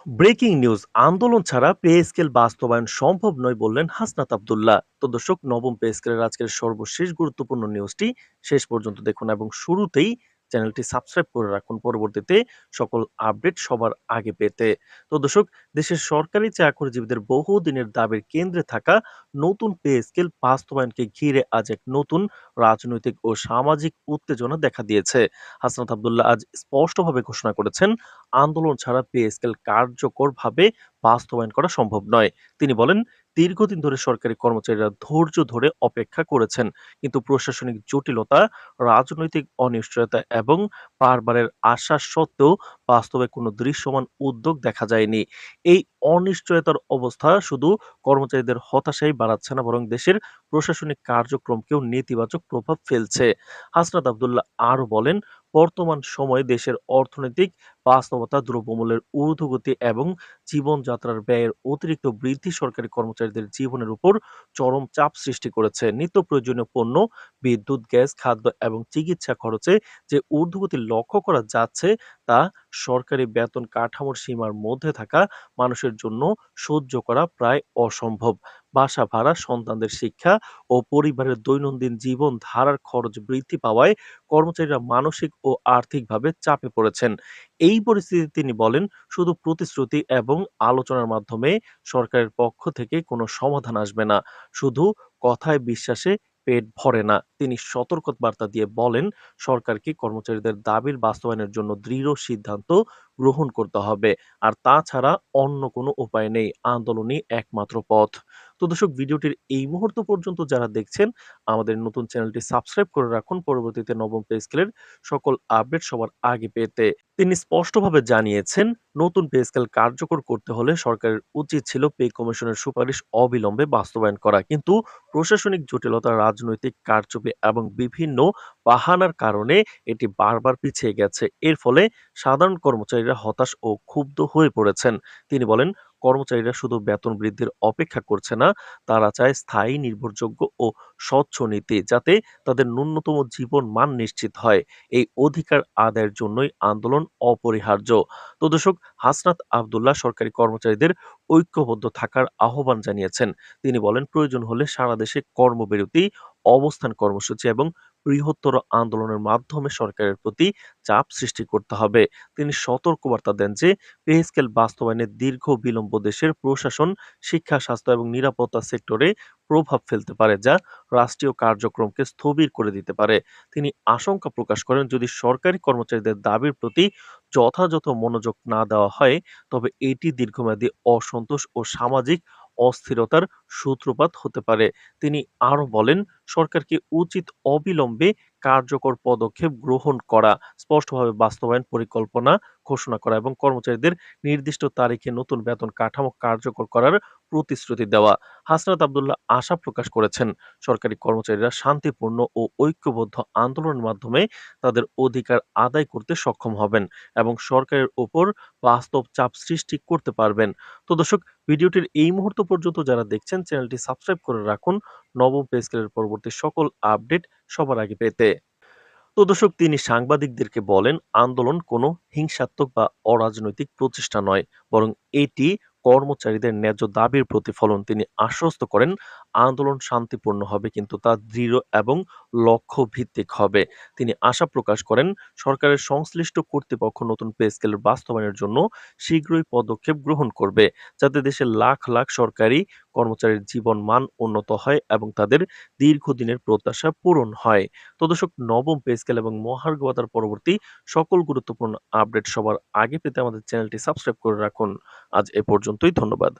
Breaking news আন্দোলন ছাড়া pay scale বাস্তবায়ন সম্ভব নয় বললেন হাসনাত আব্দুল্লাহ। তো দর্শক, নবম পে স্কেলের আজকের সর্বশেষ গুরুত্বপূর্ণ নিউজটি শেষ পর্যন্ত দেখুন এবং শুরুতেই চ্যানেলটি সাবস্ক্রাইব করে রাখুন পরবর্তীতে সকল আপডেট সবার আগে পেতে। তো দর্শক, দেশের সরকারি চাকরিজীবীদের বহুদিনের দাবির কেন্দ্রে থাকা নতুন পে স্কেল বাস্তবায়নকে ঘিরে আজ এক নতুন রাজনৈতিক ও সামাজিক উত্তেজনা দেখা দিয়েছে। হাসনাত আব্দুল্লাহ আজ স্পষ্টভাবে ঘোষণা করেছেন, আন্দোলন ছাড়া পে স্কেল কার্যকরভাবে বাস্তবায়ন করা সম্ভব নয়। তিনি বলেন, দীর্ঘদিন ধরে সরকারি কর্মচারীরা ধৈর্য ধরে অপেক্ষা করেছেন, কিন্তু প্রশাসনিক জটিলতা, রাজনৈতিক অনিশ্চয়তা এবং বারবারের আশ্বাস সত্ত্বেও বাস্তবে কোনো দৃশ্যমান উদ্যোগ দেখা যায়নি। এই অনিশ্চয়তার অবস্থা শুধু কর্মচারীদের হতাশাই বাড়াচ্ছে না, বরং দেশের প্রশাসনিক কার্যক্রমকেও নেতিবাচক প্রভাব ফেলছে। হাসনাত আব্দুল্লাহ আরও বলেন, বর্তমান সময়ে দেশের অর্থনৈতিক বাস্তবতা, দ্রব্যমূল্যের ঊর্ধ্বগতি এবং জীবনযাত্রার ব্যয়ের অতিরিক্ত বৃদ্ধি সরকারি কর্মচারীদের জীবনের উপর চরম চাপ সৃষ্টি করেছে। নিত্য প্রয়োজনীয় পণ্য, বিদ্যুৎ, গ্যাস, খাদ্য এবং চিকিৎসা খরচে যে ঊর্ধ্বগতি লক্ষ্য করা যাচ্ছে, তা সরকারি বেতন কাঠামোর সীমার মধ্যে থাকা মানুষের জন্য সহ্য করা প্রায় অসম্ভব। বাসা ভাড়া, সন্তানদের শিক্ষা ও পরিবারের দৈনন্দিন জীবন ধারার খরচ বৃদ্ধি পাওয়ায় কর্মচারীরা মানসিক ও আর্থিকভাবে চাপে পড়েছেন। এই পরিস্থিতিতে তিনি বলেন, শুধু প্রতিশ্রুতি এবং আলোচনার মাধ্যমে সরকারের পক্ষ থেকে কোনো সমাধান আসবে না। শুধু কথায় বিশ্বাসে পেট ভরে না। তিনি সতর্কবার্তা দিয়ে বলেন, সরকারকে কর্মচারীদের দাবির বাস্তবায়নের জন্য দৃঢ় সিদ্ধান্ত গ্রহণ করতে হবে। আর তাছাড়া অন্য কোনো উপায় নেই। আন্দোলনই একমাত্র পথ। তো দর্শক, ভিডিওটির এই মুহূর্ত পর্যন্ত যারা দেখছেন, আমাদের নতুন চ্যানেলটি সাবস্ক্রাইব করে রাখুন পরবর্তীতে নবম পে স্কেলের সকল আপডেট সবার আগে পেতে। তিনি স্পষ্টভাবে জানিয়েছেন, নতুন পে স্কেল কার্যকর করতে হলে সরকারের উচিত ছিল পে কমিশনের সুপারিশ অবিলম্বে বাস্তবায়ন করা। কিন্তু প্রশাসনিক জটিলতা, রাজনৈতিক কারচুপি এবং বিভিন্ন বাহানার কারণে এটি বারবার পিছিয়ে গেছে। এর ফলে সাধারণ কর্মচারীরা হতাশ ও ক্ষুব্ধ হয়ে পড়েছেন। তিনি বলেন, কর্মচারীরা শুধু বেতন বৃদ্ধির অপেক্ষা করছে না, তারা চায় স্থায়ী, নির্ভরযোগ্য ও স্বচ্ছ নীতি, যাতে তাদের ন্যূনতম জীবন মান নিশ্চিত হয়। এই অধিকার আদায়ের জন্যই আন্দোলন অপরিহার্য। তো দর্শক, হাসনাত আব্দুল্লাহ সরকারি কর্মচারীদের ঐক্যবদ্ধ থাকার আহ্বান জানিয়েছেন। তিনি বলেন, প্রয়োজন হলে সারা দেশে কর্মবিরতি, অবস্থান কর্মসূচি এবং বৃহত্তর আন্দোলনের মাধ্যমে সরকারের প্রতি চাপ সৃষ্টি করতে হবে। তিনি সতর্কবার্তা দেন যে পে স্কেল বাস্তবায়নে দীর্ঘ বিলম্ব দেশের প্রশাসন, শিক্ষা, স্বাস্থ্য এবং নিরাপত্তা সেক্টরে প্রভাব ফেলতে পারে, যা রাষ্ট্রীয় কার্যক্রমকে স্থবির করে দিতে পারে। তিনি আশঙ্কা প্রকাশ করেন, যদি সরকারি কর্মচারীদের দাবির প্রতি যথাযথ মনোযোগ না দেওয়া হয়, তবে এটি দীর্ঘমেয়াদী অসন্তোষ ও সামাজিক অস্থিরতার সূত্রপাত হতে পারে। তিনি আরও বলেন, সরকারকে উচিত অবিলম্বে কার্যকর পদক্ষেপ গ্রহণ করা, স্পষ্টভাবে বাস্তবায়ন পরিকল্পনা ঘোষণা করা এবং কর্মচারীদের নির্দিষ্ট তারিখে নতুন বেতন কাঠামো কার্যকর করার প্রতিশ্রুতি দেওয়া। হাসনাত আব্দুল্লাহ আশা প্রকাশ করেছেন, সরকারি কর্মচারীরা শান্তিপূর্ণ ও ঐক্যবদ্ধ আন্দোলনের মাধ্যমে তাদের অধিকার আদায় করতে সক্ষম হবেন এবং সরকারের উপর বাস্তব চাপ সৃষ্টি করতে পারবেন। তো দর্শক, ভিডিওটির এই মুহূর্ত পর্যন্ত যারা দেখছেন, চ্যানেলটি সাবস্ক্রাইব করে রাখুন নবম পে স্কেলের পরবর্তী সকল আপডেট সবার আগে পেতে। তো দর্শক, তিনি সাংবাদিকদেরকে বলেন, আন্দোলন কোনো হিংসাত্মক বা অরাজনৈতিক প্রচেষ্টা নয়, বরং এটি কর্মচারীদের ন্যায্য দাবির প্রতিফলন। তিনি আশ্বস্ত করেন, আন্দোলন শান্তিপূর্ণ হবে, কিন্তু তা দৃঢ় এবং লক্ষ্য ভিত্তিক হবে। তিনি আশা প্রকাশ করেন, সরকারের সংশ্লিষ্ট কর্তৃপক্ষ নতুন পে স্কেলের বাস্তবায়নের জন্য শীঘ্রই পদক্ষেপ গ্রহণ করবে, যাতে দেশের লাখ লাখ সরকারি কর্মচারীর জীবন মান উন্নত হয় এবং তাদের দীর্ঘদিনের প্রত্যাশা পূরণ হয়। তো দর্শক, নবম পে স্কেল এবং মহার্ঘ ভাতার পরবর্তী সকল গুরুত্বপূর্ণ আপডেট সবার আগে পেতে আমাদের চ্যানেলটি সাবস্ক্রাইব করে রাখুন। আজ এ পর্যন্তই। ধন্যবাদ।